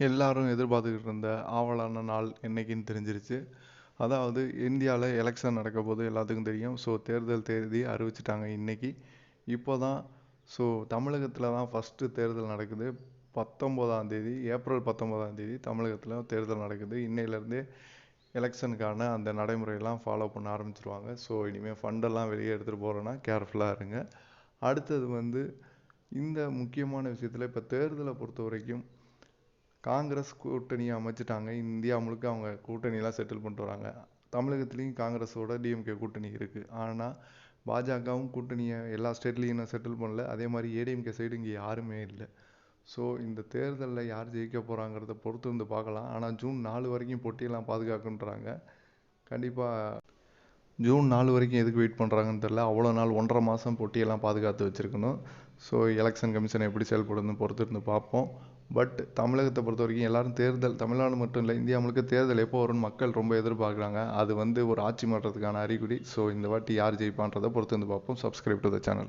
எல்லாரும் எதிர்பார்த்துக்கிட்டு இருந்த ஆவலான நாள் என்னைக்குன்னு தெரிஞ்சிருச்சு. அதாவது இந்தியாவில் எலெக்ஷன் நடக்க போது எல்லாத்துக்கும் தெரியும். ஸோ தேர்தல் தேதி அறிவிச்சிட்டாங்க இன்னைக்கு. இப்போ தான் ஸோ தமிழகத்தில் தான் ஃபஸ்ட்டு தேர்தல் நடக்குது. 19ஆம் தேதி ஏப்ரல் 19ஆம் தேதி தமிழகத்தில் தேர்தல் நடக்குது. இன்னையிலேருந்தே எலெக்ஷனுக்கான அந்த நடைமுறையெல்லாம் ஃபாலோ பண்ண ஆரம்பிச்சிருவாங்க. ஸோ இனிமேல் ஃபண்டெல்லாம் வெளியே எடுத்துகிட்டு போகிறோன்னா கேர்ஃபுல்லாக இருங்க. அடுத்தது இந்த முக்கியமான விஷயத்தில் இப்போ தேர்தலை பொறுத்த வரைக்கும் காங்கிரஸ் கூட்டணியை அமைச்சிட்டாங்க. இந்தியா முழுக்க அவங்க கூட்டணியெல்லாம் செட்டில் பண்ணிட்டு வராங்க. தமிழகத்துலேயும் காங்கிரஸோட டிஎம்கே கூட்டணி இருக்குது. ஆனால் பாஜகவும் கூட்டணியை எல்லா ஸ்டேட்லேயும் இன்னும் செட்டில் பண்ணல. அதே மாதிரி ஏடிஎம்கே சைடு இங்கே யாருமே இல்லை. ஸோ இந்த தேர்தலில் யார் ஜெயிக்க போகிறாங்கிறத பொறுத்து வந்து பார்க்கலாம். ஆனால் ஜூன் 4 வரைக்கும் பொட்டியெல்லாம் பாதுகாக்குன்றாங்க. கண்டிப்பாக ஜூன் 4 வரைக்கும் எதுக்கு வெயிட் பண்ணுறாங்கன்னு தெரில. அவ்வளோ நாள் 1.5 மாதம் பொட்டியெல்லாம் பாதுகாத்து வச்சுருக்கணும். ஸோ எலெக்ஷன் கமிஷன் எப்படி செயல்படுதுன்னு பொறுத்து இருந்து பார்ப்போம். பட் தமிழகத்தை பொறுத்த வரைக்கும் எல்லாரும் தேர்தல், தமிழ்நாடு மட்டும் இல்லை இந்தியா முழுக்க தேர்தல் எப்போ வரும்னு மக்கள் ரொம்ப எதிர்பார்க்குறாங்க. அது ஒரு ஆட்சி மாற்றத்துக்கான அறிகுறி. ஸோ இந்த வாட்டி யார் ஜெயிப்பான்றதை பொறுத்து வந்து பார்ப்போம். Subscribe to the channel.